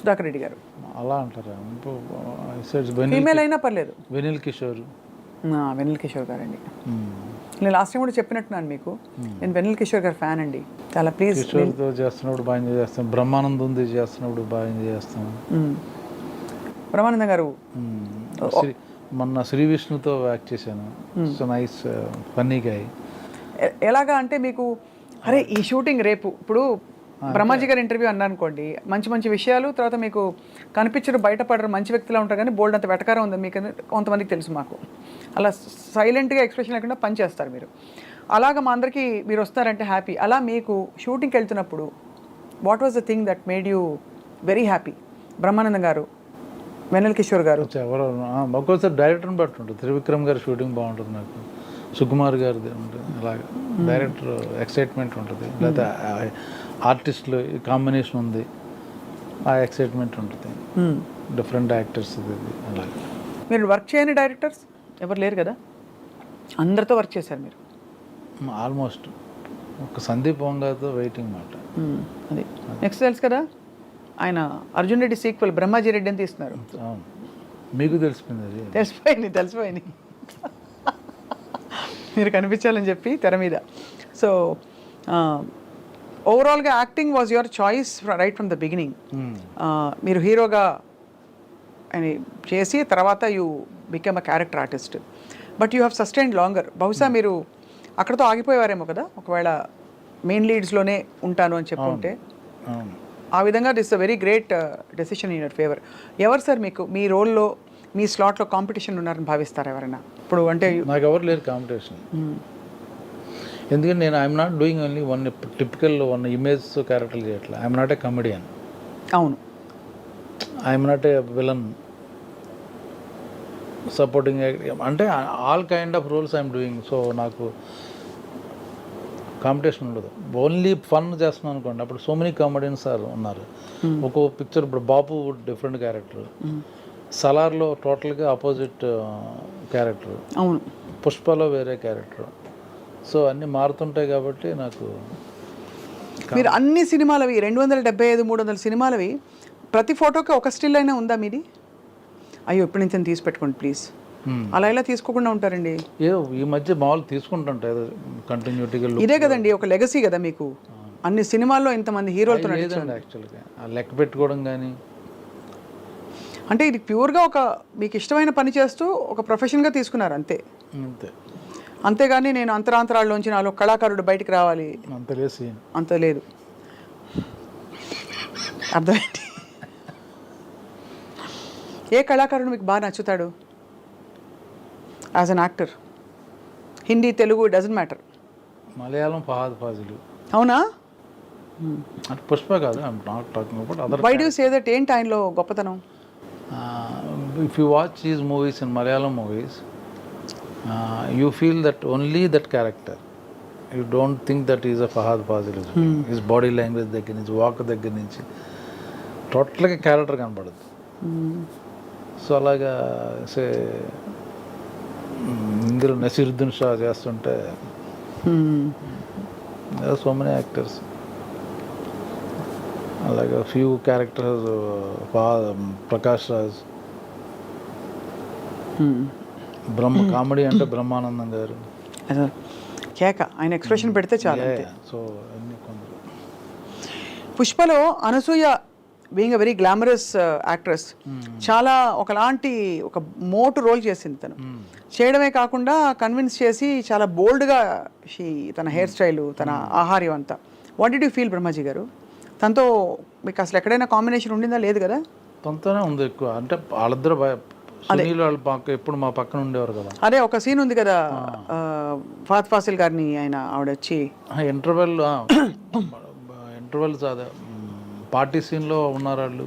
S1: సుధాకర్ రెడ్డి గారు.
S2: అలా అంటారా?
S1: ఫీమేల్ అయినా పర్లేదు.
S2: వెనిల్ కిషోర్
S1: గారండి. నేను లాస్ట్ టైం కూడా చెప్పినట్టున్నాను మీకు, నేను వెనిల్ కిషోర్ గారు ఫ్యాన్ అండి చాలా. ప్లీజ్,
S2: కిషోర్తో చేస్తున్నప్పుడు బాగా ఎంజాయ్ చేస్తాం, బ్రహ్మానందం ఉంది చేస్తున్నప్పుడు బాగా ఎంజాయ్ చేస్తాం.
S1: బ్రహ్మానందం గారు
S2: మొన్న శ్రీ విష్ణుతో యాక్ట్ చేశాను, సో నైస్ ఫన్నీ గాయ్.
S1: ఎలాగా అంటే మీకు, అరే ఈ షూటింగ్ రేపు, ఇప్పుడు బ్రహ్మాజీ గారి ఇంటర్వ్యూ అన్నా అనుకోండి, మంచి మంచి విషయాలు, తర్వాత మీకు కనిపించరు, బయటపడరు, మంచి వ్యక్తిలా ఉంటారు, కానీ బోల్డ్ అంత వెటకారం ఉంది మీకు, కొంతమందికి తెలుసు. మాకు అలా సైలెంట్గా ఎక్స్ప్రెషన్ లేకుండా పని చేస్తారు మీరు. అలాగా మా అందరికీ మీరు వస్తారంటే హ్యాపీ. అలా మీకు షూటింగ్కి వెళ్తున్నప్పుడు what was the thing that made you very happy? Brahmanandam గారు, వెన్నెల కిషోర్ గారు,
S2: ఎవరో ఒక్కోసారి డైరెక్టర్ని బట్టి ఉంటుంది. త్రివిక్రమ్ గారి షూటింగ్ బాగుంటుంది నాకు, సుకుమార్ గారిది ఉంటుంది, అలాగా డైరెక్టర్ ఎక్సైట్మెంట్ ఉంటుంది, లేదా ఆర్టిస్టులు కాంబినేషన్ ఉంది, ఆ ఎక్సైట్మెంట్ ఉంటుంది, డిఫరెంట్ యాక్టర్స్ అలాగే.
S1: మీరు వర్క్ చేయని డైరెక్టర్స్ ఎవరు లేరు కదా, అందరితో వర్క్ చేశారు మీరు
S2: ఆల్మోస్ట్. ఒక సందీప్ వంగాతో వెయిటింగ్ మాట.
S1: అది నెక్స్ట్ తెలుసు కదా, ఆయన అర్జున్ రెడ్డి సీక్వెల్ బ్రహ్మాజీ రెడ్డి అని తీస్తున్నారు.
S2: మీకు తెలిసిపోయింది? అది
S1: తెలిసిపోయింది మీరు కనిపించాలని చెప్పి తెర మీద. సో ఓవరాల్గా acting was your choice right from the beginning. మీరు హీరోగా అని చేసి తర్వాత you become a character artist, but you have sustained longer. బహుశా మీరు అక్కడతో ఆగిపోయేవారేమో కదా, ఒకవేళ మెయిన్ లీడ్స్లోనే ఉంటాను అని చెప్పుంటే. ఆ విధంగా this a very great decision in your favour. ఎవరు సార్ మీకు మీ రోల్లో, మీ స్లాట్లో కాంపిటీషన్ ఉన్నారని భావిస్తారు ఎవరైనా ఇప్పుడు? అంటే
S2: నాకు ఎవరు లేరు కాంపిటీషన్. ఎందుకంటే నేను I'm not doing only typical image character చేయట్లేదు. ఐఎమ్ నాట్ ఏ కమెడియన్,
S1: అవును,
S2: I'm not a villain, supporting, అంటే all kind of roles I'm doing. So నాకు కాంపిటీషన్ ఉండదు, ఓన్లీ ఫన్ చేస్తున్నాను అనుకోండి. అప్పుడు సో మెనీ కామెడియన్స్ ఉన్నారు. ఒక్కో పిక్చర్ ఇప్పుడు బాపు డిఫరెంట్ క్యారెక్టర్, సలార్లో టోటల్గా ఆపోజిట్ క్యారెక్టర్,
S1: అవును,
S2: పుష్పలో వేరే క్యారెక్టర్. సో అన్నీ మారుతుంటాయి కాబట్టి నాకు
S1: మీరు అన్ని సినిమాలవి 275 300 సినిమాలవి ప్రతి ఫోటోకి ఒక స్టిల్ అయినా ఉందా మీది? అయ్యో ఇప్పుడు నేను తీసి పెట్టుకోండి ప్లీజ్, అలా ఇలా తీసుకోకుండా ఉంటారండి?
S2: ఏదో ఈ మధ్య మామూలు తీసుకుంటుంటా ఏదో కంటిన్యూటీగా.
S1: ఇదే కదండి ఒక లెగసీ కదా మీకు, అన్ని సినిమాల్లో ఇంతమంది హీరోలతో
S2: లేదండి యాక్చువల్గా ఆ లెక్క పెట్టుకోవడం కానీ.
S1: అంటే ఇది ప్యూర్గా ఒక మీకు ఇష్టమైన పని చేస్తూ ఒక ప్రొఫెషన్గా తీసుకున్నారు అంతే.
S2: అంతే,
S1: అంతేగాని నేను అంతరాంతరాల్లోంచి నాలో కళాకారుడు బయటికి రావాలి అంత లేదు. అర్థమైంది. ఏ కళాకారుడు మీకు బాగా నచ్చుతాడు as an actor? Hindi, Telugu, doesn't matter.
S2: Malayalam Fahadh Faasil.
S1: అవునా?
S2: అంటే పుష్ప కాదు, I'm not talking about other.
S1: Why do you say that? ఏంటి ఆయనలో గొప్పతనం?
S2: If you watch his movies in Malayalam movies, you feel that only that character. You don't think that he is a Fahad Fazil. His body language దగ్గర నుంచి, walk దగ్గర నుంచి టోటల్గా character కనపడదు. So అలాగా సే ఇందులో నసీరుద్దీన్ షా చేస్తుంటే సో మెనీ యాక్టర్స్, అలాగే few characters, Prakash Raj, comedy అంటే బ్రహ్మానందం గారు,
S1: కేక, ఆయన ఎక్స్ప్రెషన్ పెడితే చాలు.
S2: సో అన్ని కొందరు.
S1: పుష్పలో Anasuya being a very glamorous actress, చాలా ఒకలాంటి ఒక మోటు రోల్ చేసింది తను. చేయడమే కాకుండా కన్విన్స్ చేసి చాలా బోల్డ్గా తన హెయిర్ స్టైలు, తన ఆహార్యం అంతా. What did you feel Brahmaji గారు? తనతో మీకు అసలు ఎక్కడైనా కాంబినేషన్ ఉండిందా? లేదు కదా?
S2: తనతోనే ఉంది ఎక్కువ. అంటే వాళ్ళిద్దరు సునీల్ వాళ్ళు ఎప్పుడు మా పక్కన ఉండేవారు కదా.
S1: అదే ఒక సీన్ ఉంది కదా, ఫహద్ ఫాసిల్ గారిని ఆయన ఆవిడ వచ్చి
S2: ఇంటర్వెల్ అదే పార్టీ సీన్లో ఉన్నారు వాళ్ళు.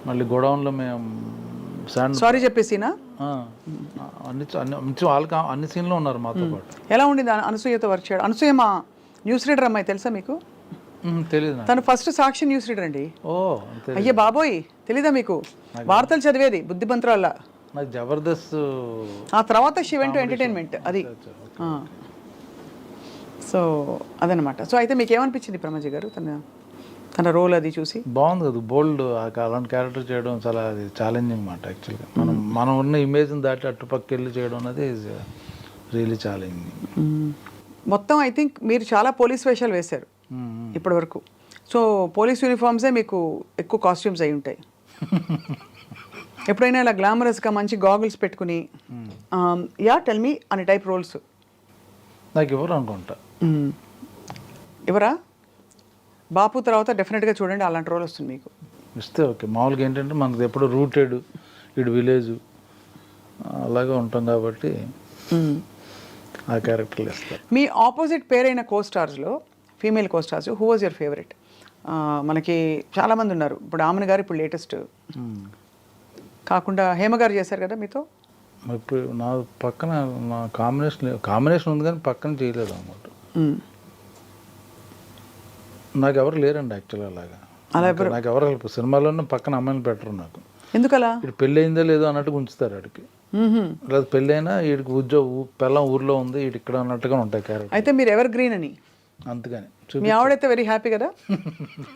S2: మళ్ళీ గోడౌన్లో మేము
S1: సారీ చెప్పేసినా
S2: అన్ని సీన్లో ఉన్నారు మాతో పాటు.
S1: ఎలా ఉండింది అనసూయతో వర్క్ చేయడం? అనసూయ మా న్యూస్ రీడర్ అమ్మాయి, తెలుసా మీకు?
S2: తెలీదు.
S1: తను ఫస్ట్ సాక్షి న్యూస్ రీడర్ అండి.
S2: ఓ
S1: అయ్యే బాబోయ్, తెలీదా మీకు? వార్తలు చదివేది బుద్ధిమంతురాల్లా.
S2: నాకు జబర్దస్త్,
S1: ఆ తర్వాత షీ వెంట్ టు ఎంటర్టైన్మెంట్, అది. సో అదనమాట. సో అయితే మీకు ఏమనిపించింది బ్రహ్మాజీ గారు తన రోల్ అది చూసి?
S2: బాగుంది కదా, బోల్డ్. అలాంటి క్యారెక్టర్ చేయడం చాలా ఛాలెంజింగ్ మాట యాక్చువల్గా. మనం ఉన్న ఇమేజ్ని దాటి అట్టుపక్క వెళ్ళి చేయడం అనేది రియలీ ఛాలెంజింగ్.
S1: మొత్తం ఐ థింక్ మీరు చాలా పోలీస్ వేషాలు వేశారు ఇప్పటి వరకు. సో పోలీస్ యూనిఫామ్సే మీకు ఎక్కువ కాస్ట్యూమ్స్ అయి ఉంటాయి. ఎప్పుడైనా ఇలా గ్లామరస్గా మంచి గాగుల్స్ పెట్టుకుని టెల్ మీ అనే టైప్ రోల్స్
S2: నాకు ఎవరు అనుకుంటా.
S1: ఎవరా? బాపు తర్వాత డెఫినెట్గా చూడండి అలాంటి రోల్ వస్తుంది మీకు.
S2: ఇస్తే ఓకే. మామూలుగా ఏంటంటే మనది ఎప్పుడు రూటెడ్ ఇటు విలేజ్ అలాగే ఉంటాం కాబట్టి ఆ క్యారెక్టర్లు ఇస్తారు.
S1: మీ ఆపోజిట్ పేరైన కోస్టార్స్లో, female costars, who was your favourite? మనకి చాలామంది ఉన్నారు. ఇప్పుడు ఆమెను గారు ఇప్పుడు లేటెస్ట్ కాకుండా హేమ గారు చేశారు కదా మీతో.
S2: ఇప్పుడు నా పక్కన నా కాంబినేషన్ ఉంది కానీ పక్కన చేయలేదు అన్నమాట. నాకు ఎవరు లేరండి యాక్చువల్గా అలాగా. నాకు ఎవరు హెల్ప్ సినిమాలోనే పక్కన అమ్మాయిని పెట్టరు నాకు.
S1: ఎందుకలా?
S2: ఇటు పెళ్ళి అయిందో లేదో అన్నట్టుగా ఉంచుతారు ఆడికి. లేదా పెళ్ళి అయినా వీడికి పెళ్ళం ఊర్లో ఉంది, వీటి ఇక్కడ అన్నట్టుగా ఉంటాయి క్యారెక్టర్.
S1: అయితే మీరు ఎవర్ గ్రీన్ అని
S2: అందుకని
S1: మీ ఆవిడైతే వెరీ హ్యాపీ కదా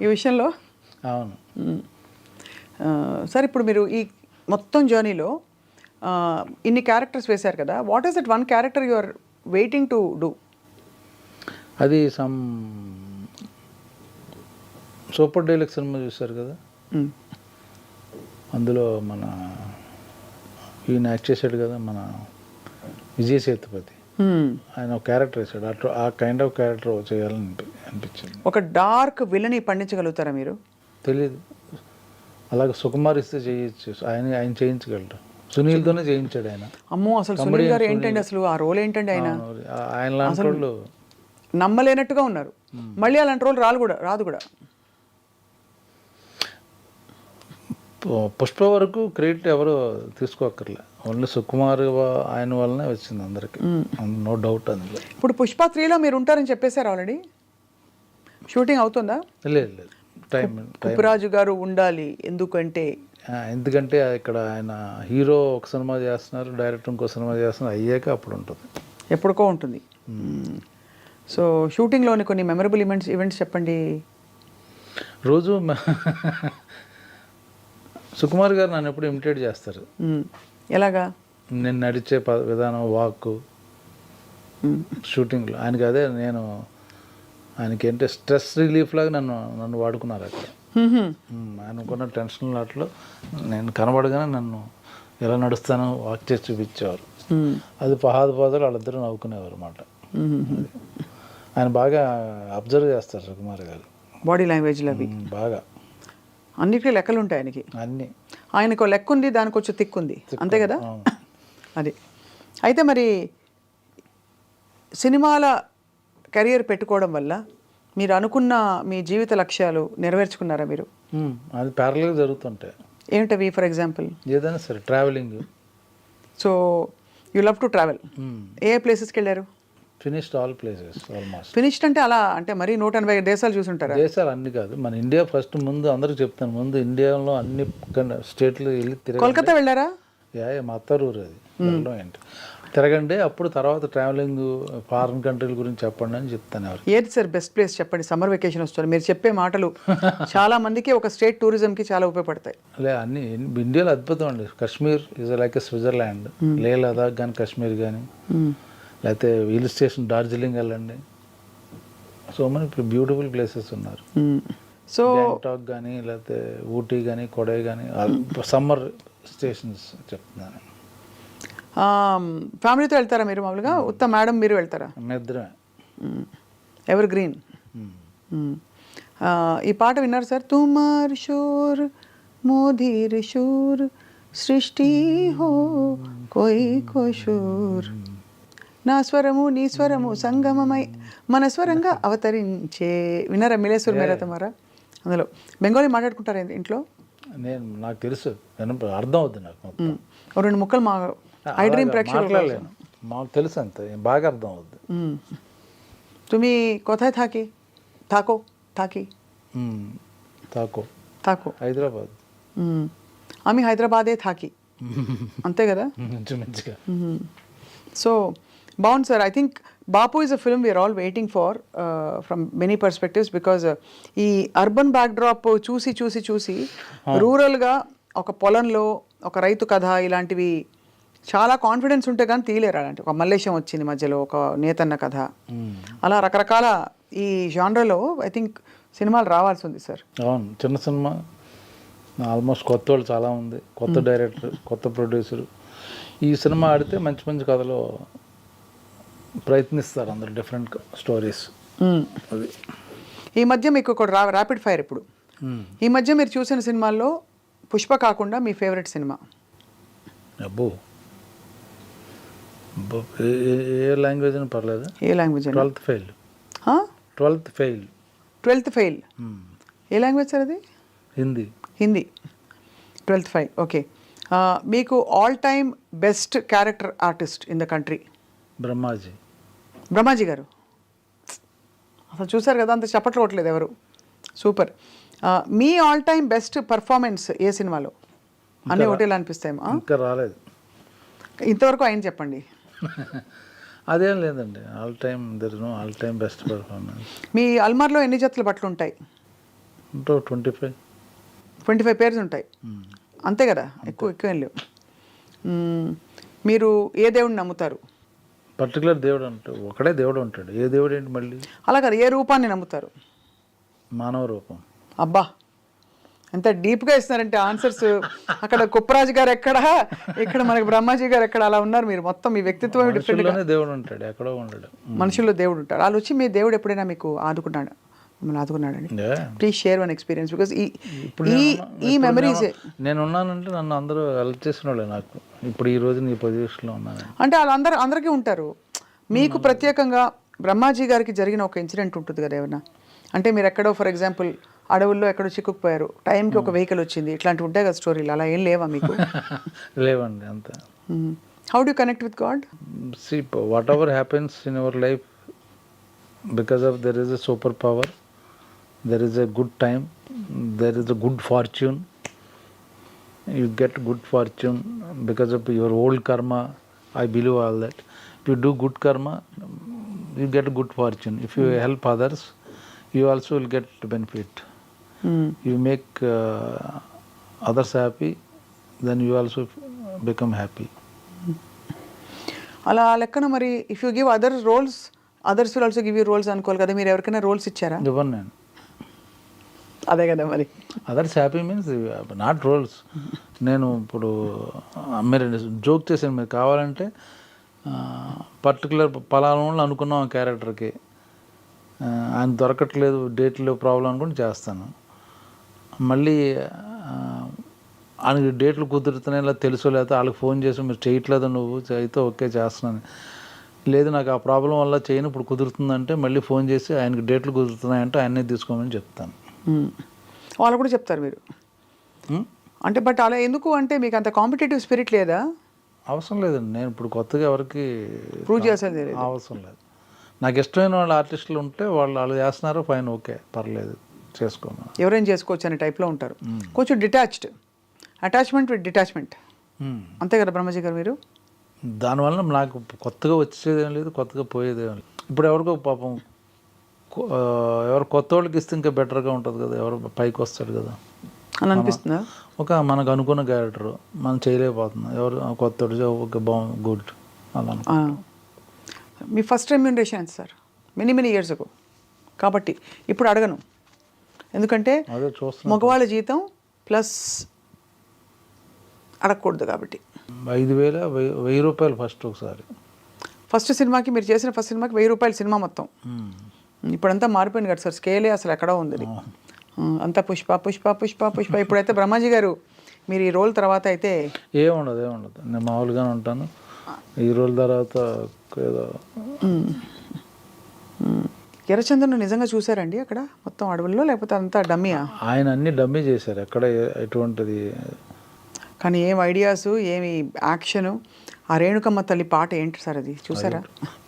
S1: ఈ విషయంలో?
S2: అవును.
S1: సార్ ఇప్పుడు మీరు ఈ మొత్తం జర్నీలో ఇన్ని క్యారెక్టర్స్ వేశారు కదా, what is that one character you are waiting to do?
S2: అది సూపర్ డైలాగ్ సినిమా చూశారు కదా, అందులో మన ఈయన యాక్ట్ చేశాడు కదా మన విజయ్ సేతుపతి, ఆయన ఒక క్యారెక్టర్ వేసాడు. ఆ కైండ్ ఆఫ్ క్యారెక్టర్ చేయాలని అనిపించింది.
S1: ఒక డార్క్ విలని పండించగలుగుతారా మీరు?
S2: తెలీదు. అలాగే సుకుమార్ ఇస్తే చేయొచ్చు, ఆయన చేయించగలరు. సునీల్తోనే చేయించాడు ఆయన.
S1: అమ్మో, అసలు సునీల్ గారు ఏంటండి అసలు ఆ రోల్ ఏంటండి? ఆయన
S2: లాంటి వాళ్ళు
S1: నమ్మలేనట్టుగా ఉన్నారు. మళ్ళీ అలాంటి రోల్ రాదు కూడా.
S2: పుష్ప వరకు క్రెడిట్ ఎవరు తీసుకోక్కర్లే, ఓన్లీ సుకుమార్ ఆయన వల్లనే వచ్చింది అందరికి, నో డౌట్ అందులో.
S1: ఇప్పుడు పుష్ప 3లో మీరు ఉంటారని చెప్పేశారు ఆల్రెడీ, షూటింగ్ అవుతుందా?
S2: లేదు లేదు, టైం
S1: ఉప్పరాజు గారు ఉండాలి, ఎందుకంటే
S2: ఇక్కడ ఆయన హీరో ఒక సినిమా చేస్తున్నారు, డైరెక్టర్ ఇంకో సినిమా చేస్తున్నారు, అయ్యాక అప్పుడు ఉంటుంది,
S1: ఎప్పటికో ఉంటుంది. సో షూటింగ్లోని కొన్ని మెమరబుల్ ఈవెంట్స్ చెప్పండి.
S2: రోజు సుకుమార్ గారు నన్ను ఎప్పుడు ఇమిటేట్ చేస్తారు.
S1: ఎలాగా?
S2: నేను నడిచే విధానం, వాక్ షూటింగ్లో ఆయనకి అదే, ఆయనకి ఏంటంటే స్ట్రెస్ రిలీఫ్ లాగా నన్ను వాడుకున్నారు అక్కడ. ఆయనకున్న టెన్షన్ లాట్లో నేను కనబడగానే నన్ను ఎలా నడుస్తానో వాక్ చేసి చూపించేవారు. అది పహాదు వాళ్ళిద్దరూ నవ్వుకునేవారు అన్నమాట. ఆయన బాగా అబ్జర్వ్ చేస్తారు సుకుమార్ గారు,
S1: బాడీ లాంగ్వేజ్లు అవి
S2: బాగా,
S1: అన్నిటికీ లెక్కలు ఉంటాయి ఆయనకి.
S2: అన్నీ
S1: ఆయనకు లెక్క ఉంది, దానికి వచ్చి తిక్కు ఉంది, అంతే కదా. అది అయితే మరి సినిమాల కెరియర్ పెట్టుకోవడం వల్ల మీరు అనుకున్న మీ జీవిత లక్ష్యాలు నెరవేర్చుకున్నారా మీరు?
S2: అది ప్యారల్గా జరుగుతుంటాయి.
S1: ఏమిటవి? ఫర్ ఎగ్జాంపుల్
S2: ఏదైనా సరే, travelling.
S1: So you love to travel. ఏ ప్లేసెస్కి వెళ్ళారు?
S2: Finished all places almost.
S1: Finished అంటే అలా అంటే మరీ 180 దేశాలు చూసుంటారా?
S2: దేశాలు అన్ని కాదు, మన ఇండియా ఫస్ట్. ముందు అందరికి చెప్తాను, ముందు ఇండియాలో అన్ని స్టేట్లు వెళ్ళి తిరగండి.
S1: కోల్కతా వెళ్ళారా?
S2: మా అత్తరూరు అది, ఏంటి తిరగండి, అప్పుడు తర్వాత ట్రావెలింగ్ ఫారిన్ కంట్రీల గురించి చెప్పండి అని చెప్తాను. ఎవరు
S1: ఏది సార్ బెస్ట్ ప్లేస్ చెప్పండి? సమ్మర్ వెకేషన్ వస్తుంది, మీరు చెప్పే మాటలు చాలా మందికి ఒక స్టేట్ టూరిజంకి చాలా ఉపయోగపడతాయి.
S2: అన్ని ఇండియాలో అద్భుతం అండి. Kashmir is like Switzerland. లే లదాఖ్ కానీ కాశ్మీర్ కానీ, లేకపోతే హిల్ స్టేషన్ డార్జిలింగ్ వెళ్ళండి. సో మెనీ బ్యూటిఫుల్ ప్లేసెస్ ఉన్నారు.
S1: సో
S2: గ్యాంగ్టాక్ కానీ, లేకపోతే ఊటీ కానీ, కొడై కానీ, సమ్మర్ స్టేషన్స్ చెప్తున్నాను.
S1: ఫ్యామిలీతో వెళ్తారా మీరు మామూలుగా? ఉత్త మేడం మీరు వెళ్తారా?
S2: నిద్రమే.
S1: Evergreen. ఈ పాట విన్నారు సార్? తుమార్ షోర్ మోధీర్ షోర్ సృష్టి హో కోయి కోషోర్, నా స్వరము నీ స్వరము సంగమమై మన స్వరంగా అవతరించే. విన్నారా? మిలేశ్వర్ మేరా తుమారా. అందులో బెంగాలీ మాట్లాడుకుంటారా ఇంట్లో?
S2: నాకు తెలుసు, అర్థం అవుతుంది నాకు మొత్తం.
S1: రెండు ముక్కలు మా ఐ డ్రీమ్ ప్రేక్షకులు
S2: మాకు తెలుసు, అంత బాగా అర్థం అవుద్ది.
S1: তুমি কোথায় থাকো? থাকো
S2: హైదరాబాద్.
S1: আমি హైదరాబాదే থাকি, అంతే కదా.
S2: మంచిగా.
S1: సో బాగుంది sir. I think Bapu is a film we're all waiting for from many perspectives, because ఈ అర్బన్ బ్యాక్డ్రాప్ చూసి రూరల్గా ఒక పొలంలో ఒక రైతు కథ ఇలాంటివి చాలా కాన్ఫిడెన్స్ ఉంటే కానీ తీయలేరు. అలాంటి ఒక మల్లేశం వచ్చింది మధ్యలో, ఒక నేతన్న కథ, అలా రకరకాల ఈ జానర్లో ఐ థింక్ సినిమాలు రావాల్సి ఉంది సార్.
S2: అవును, చిన్న సినిమా ఆల్మోస్ట్ కొత్త వాళ్ళు చాలా ఉంది, కొత్త డైరెక్టర్, కొత్త ప్రొడ్యూసరు. ఈ సినిమా ఆడితే మంచి మంచి కథలు ప్రయత్నిస్తారు అందరు, డిఫరెంట్ స్టోరీస్. అది
S1: ఈ మధ్య మీకు ఒక ర్యాపిడ్ ఫైర్. ఇప్పుడు ఈ మధ్య మీరు చూసిన సినిమాల్లో పుష్ప కాకుండా మీ ఫేవరెట్ సినిమా?
S2: అబ్బో, ఏ లాంగ్వేజ్ అని పర్లేదు.
S1: ఏ లాంగ్వేజ్?
S2: 12th fail.
S1: ఏ లాంగ్వేజ్ సార్ అది? హిందీ. 12th fail. ఓకే. మీకు all time best character artist in the country? Brahmaji గారు. అసలు చూసారు కదా, అంత చప్పట్లు కొట్టలేదు ఎవరు. సూపర్. మీ ఆల్ టైమ్ బెస్ట్ పర్ఫార్మెన్స్ ఏ సినిమాలో? అన్నీ ఒకటేలా అనిపిస్తాయేమో.
S2: ఇంకా రాలేదు
S1: ఇంతవరకు ఆయన చెప్పండి.
S2: అదేం లేదండి, ఆల్ టైమ్ బెస్ట్ పర్ఫార్మెన్స్.
S1: మీ అల్మార్లో ఎన్ని జతల బట్టలు ఉంటాయి? 25 పేర్స్ ఉంటాయి, అంతే కదా. ఎక్కువ ఏం లేవు. మీరు ఏ దేవుడిని నమ్ముతారు?
S2: పర్టికులర్ దేవుడు అంటే ఒకడే దేవుడు ఉంటాడు. ఏ దేవుడు ఏంటి మళ్ళీ?
S1: అలా కదా, ఏ రూపాన్ని నమ్ముతారు?
S2: మానవ రూపం.
S1: అబ్బా, ఎంత డీప్గా ఇస్తున్నారంటే ఆన్సర్స్. అక్కడ కుప్పరాజు గారు ఎక్కడ, ఇక్కడ మనకి బ్రహ్మాజీ గారు ఎక్కడ, అలా ఉన్నారు మీరు. మొత్తం మీ వ్యక్తిత్వం డిఫరెంట్.
S2: దేవుడు ఉంటాడు, ఎక్కడో ఉండడు.
S1: మనుషుల్లో దేవుడు ఉంటాడు. వాళ్ళు వచ్చి మీ దేవుడు ఎప్పుడైనా మీకు మిమ్మల్ని ఆదుకున్నాడండి? Please share one experience, because ఈ మెమరీస్.
S2: నేను ఉన్నానంటే నన్ను అందరూ హెల్ప్ చేసిన వాళ్ళే నాకు. ఇప్పుడు ఈ రోజు నీ పొజిషన్లో ఉన్నాను
S1: అంటే వాళ్ళందరూ అందరికీ ఉంటారు. మీకు ప్రత్యేకంగా బ్రహ్మాజీ గారికి జరిగిన ఒక ఇన్సిడెంట్ ఉంటుంది కదా ఏమన్నా, అంటే మీరు ఎక్కడో ఫర్ ఎగ్జాంపుల్ అడవుల్లో ఎక్కడో చిక్కుకుపోయారు, టైంకి ఒక వెహికల్ వచ్చింది, ఇట్లాంటివి ఉంటాయి కదా స్టోరీలు, అలా ఏం లేవా మీకు?
S2: లేవండి అంత.
S1: How do connect with God?
S2: See, whatever happens in our life, because of there is a superpower, there is a good time, there is a good fortune. You get good fortune because of your old karma. I believe all that. If you do good karma, you get good fortune. If you help others, you also will get benefit. You make others happy, then you also become happy.
S1: అలా లెక్కన మరి if you give other roles, others will also give you roles అనుకోవాలి కదా, మీరు ఎవరికైనా roles ఇచ్చారా?
S2: ఇవ్వను నేను.
S1: అదే కదా మరి.
S2: Others happy means not roles. నేను ఇప్పుడు మీరు జోక్ చేశాను, మీరు కావాలంటే పర్టికులర్ పలానా అనుకున్నాం ఆ క్యారెక్టర్కి, ఆయన దొరకట్లేదు, డేట్లో ప్రాబ్లం అనుకుని చేస్తాను. మళ్ళీ ఆయనకి డేట్లు కుదురుతున్నాయి ఇలా తెలుసో, లేకపోతే వాళ్ళకి ఫోన్ చేసి మీరు చేయట్లేదు నువ్వు అయితే ఓకే చేస్తున్నాను, లేదు నాకు ఆ ప్రాబ్లం వల్ల చేయను ఇప్పుడు కుదురుతుందంటే మళ్ళీ ఫోన్ చేసి ఆయనకి డేట్లు కుదురుతున్నాయంటే ఆయన్నే తీసుకోమని చెప్తాను.
S1: వాళ్ళు కూడా చెప్తారు మీరు అంటే, బట్ అలా ఎందుకు అంటే మీకు అంత కాంపిటేటివ్ స్పిరిట్ లేదా?
S2: అవసరం లేదండి, నేను ఇప్పుడు కొత్తగా ఎవరికి
S1: ప్రూవ్ చేసేది లేదు,
S2: అవసరం లేదు. నాకు ఇష్టమైన వాళ్ళు ఆర్టిస్టులు ఉంటే వాళ్ళు చేస్తున్నారు, ఫైన్, ఓకే పర్లేదు చేసుకోమా,
S1: ఎవరైనా చేసుకోవచ్చు అనే టైప్లో ఉంటారు. కొంచెం డిటాచ్డ్, అటాచ్మెంట్ విత్ డిటాచ్మెంట్, అంతే కదా బ్రహ్మజీ గారు మీరు?
S2: దానివల్ల నాకు కొత్తగా వచ్చేదేం లేదు, కొత్తగా పోయేదేం లేదు. ఇప్పుడు ఎవరికో పాపం ఎవరు కొత్త వాళ్ళకి ఇస్తే ఇంకా బెటర్గా ఉంటుంది కదా, ఎవరు పైకి వస్తాడు కదా
S1: అని అనిపిస్తుందా?
S2: ఒక మనకు అనుకున్న క్యారెక్టర్ మనం చేయలేకపోతున్నాం, ఎవరు కొత్త ఓకే బాగుంది గుడ్ అలా.
S1: మీ ఫస్ట్ రెమ్యూనరేషన్ ఎంత సార్? మెనీ ఇయర్స్ అగో, కాబట్టి ఇప్పుడు అడగను, ఎందుకంటే
S2: అదే చూస్తున్నా
S1: మగవాళ్ళ జీతం ప్లస్ అడగకూడదు కాబట్టి.
S2: 5,000 1000 రూపాయలు ఫస్ట్ ఒకసారి.
S1: ఫస్ట్ సినిమాకి మీరు చేసిన ఫస్ట్ సినిమాకి 1000 రూపాయలు సినిమా మొత్తం. ఇప్పుడంతా మారిపోయింది కదా సార్, స్కేలే అసలు ఎక్కడో ఉంది, అంతా పుష్ప పుష్ప పుష్ప పుష్ప. ఇప్పుడైతే బ్రహ్మాజీ గారు మీరు ఈ రోల్ తర్వాత అయితే
S2: ఏముండదు, నేను మామూలుగానే ఉంటాను. ఈ రోల్ తర్వాత ఏదో
S1: ఎర్రచందను నిజంగా చూసారండి అక్కడ మొత్తం అడవుల్లో, లేకపోతే అంతా డమ్మీయా?
S2: ఆయన అన్ని డమ్మీ చేశారు, ఎక్కడ ఎటువంటిది.
S1: కానీ ఏం ఐడియాస్, ఏమి యాక్షను, ఆ రేణుకమ్మ తల్లి పాట ఏంటి సార్ అది చూసారా?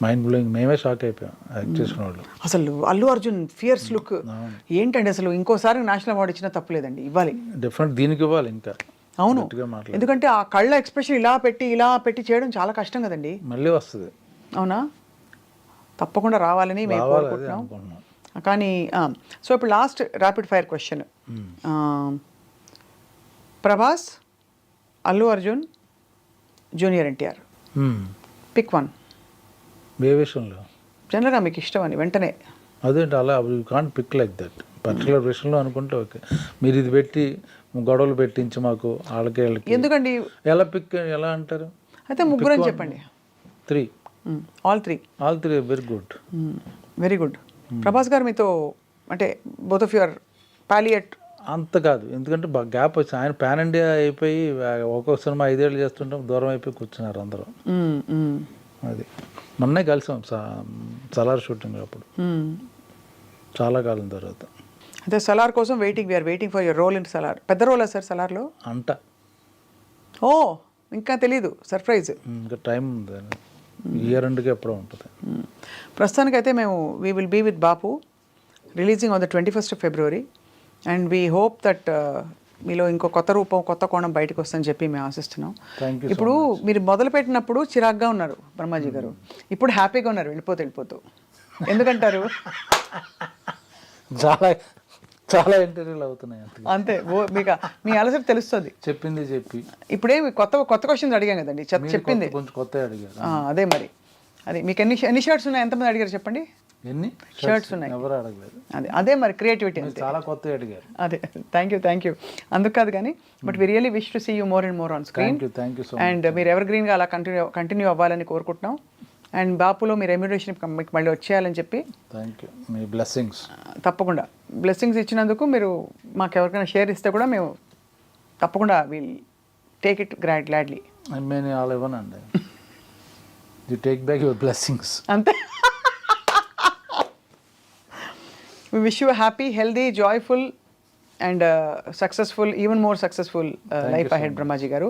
S2: మైండ్ బ్లోయింగ్, మేమే షాక్ అయిపోయాం యాక్ట్ చేసిన వాళ్ళు.
S1: అసలు అల్లు అర్జున్ ఫియర్స్ లుక్ ఏంటండి అసలు, ఇంకోసారి నేషనల్ అవార్డు ఇచ్చినా తప్పులేదండి, ఇవ్వాలి
S2: డిఫరెంట్, దీనికి ఇవ్వాలి ఇంకా.
S1: అవును, ఎందుకంటే ఆ కళ్ళ ఎక్స్ప్రెషన్ ఇలా పెట్టి చేయడం చాలా కష్టం కదండి.
S2: మళ్ళీ వస్తుంది.
S1: అవునా, తప్పకుండా రావాలని మేము కోరుకుంటున్నాం. కానీ సో ఇప్పుడు last rapid fire question, Prabhas, Allu Arjun, junior NTR, pick one.
S2: ఏ విషయంలో?
S1: జనరల్గా మీకు ఇష్టం అని వెంటనే.
S2: అదేంటి అలా, you can't pick like that. Particular విషయంలో అనుకుంటే ఓకే, మీరు ఇది పెట్టి గొడవలు పెట్టించి మాకు వాళ్ళకి
S1: ఎందుకండి,
S2: ఎలా పిక్ ఎలా అంటారు?
S1: అయితే ముగ్గురు అని చెప్పండి.
S2: 3
S1: all three
S2: very good,
S1: very good. Prabhas గారు మీతో అంటే బోత్ ఆఫ్ యువర్ పాలియట్
S2: అంత కాదు, ఎందుకంటే గ్యాప్ వచ్చి ఆయన పాన్ ఇండియా అయిపోయి ఒక్కొక్క సినిమా 5 ఏళ్ళు చేస్తుంటాం, దూరం అయిపోయి కూర్చున్నారు అందరూ. అది మొన్నే కలిసాం సలార్ షూటింగ్ అప్పుడు, చాలా కాలం తర్వాత.
S1: అంటే సలార్ కోసం we're waiting for your role in Salaar. పెద్ద రోలా సార్ సలార్లో?
S2: అంట.
S1: ఓ ఇంకా తెలీదు, సర్ప్రైజ్.
S2: ఇంకా టైం ఉంది, ఇయర్ ఎండ్కి ఎప్పుడో ఉంటుంది.
S1: ప్రస్తుతానికైతే మేము we will be with Bapu, releasing on the 21st of February, and we hope that మీలో ఇంకో కొత్త రూపం, కొత్త కోణం బయటకు వస్తుందని చెప్పి మేము ఆశిస్తున్నాం. ఇప్పుడు మీరు మొదలుపెట్టినప్పుడు చిరాగ్గా ఉన్నారు బ్రహ్మాజీ గారు, ఇప్పుడు హ్యాపీగా ఉన్నారు వెళ్ళిపోతూ. ఎందుకంటారు?
S2: చాలా ఇంటర్వ్యూలు అవుతున్నాయి
S1: అంతే, మీకు మీ అలసట తెలుస్తుంది.
S2: చెప్పింది చెప్పి
S1: ఇప్పుడేమి కొత్త క్వశ్చన్స్ అడిగాం కదండి, చెప్పింది
S2: కొంచెం కొత్త అడిగారు.
S1: అదే మరి, అది మీకు ఎన్ని షర్ట్స్ ఉన్నాయి, ఎంతమంది అడిగారు చెప్పండి?
S2: ఎన్ని
S1: షర్ట్స్ ఉన్నాయి?
S2: ఎవరు అడగలేదు.
S1: అదే మరి క్రియేటివిటీ,
S2: చాలా కొత్త అడిగారు.
S1: అదే, థ్యాంక్ యూ. అందుకు కాదు కానీ, but we really wish to see you more and more on screen.
S2: Thank you so much.
S1: And మీరు ఎవర్ గ్రీన్గా అలా కంటిన్యూ అవ్వాలని కోరుకుంటున్నాం. అండ్ బాపులో మీరు రెమ్యూనరేషన్ మీకు మళ్ళీ వచ్చేయాలని చెప్పి.
S2: Thank you, me blessings.
S1: తప్పకుండా బ్లెస్సింగ్స్ ఇచ్చినందుకు మీరు మాకు ఎవరికైనా షేర్ ఇస్తే కూడా మేము తప్పకుండా విల్ టేక్ ఇట్ గ్లాడ్లీ.
S2: నేను అలా ఇవ్వనండి, you take back your blessings.
S1: అంతే. We wish you happy healthy joyful and successful even more successful life ahead Brahmaji గారు.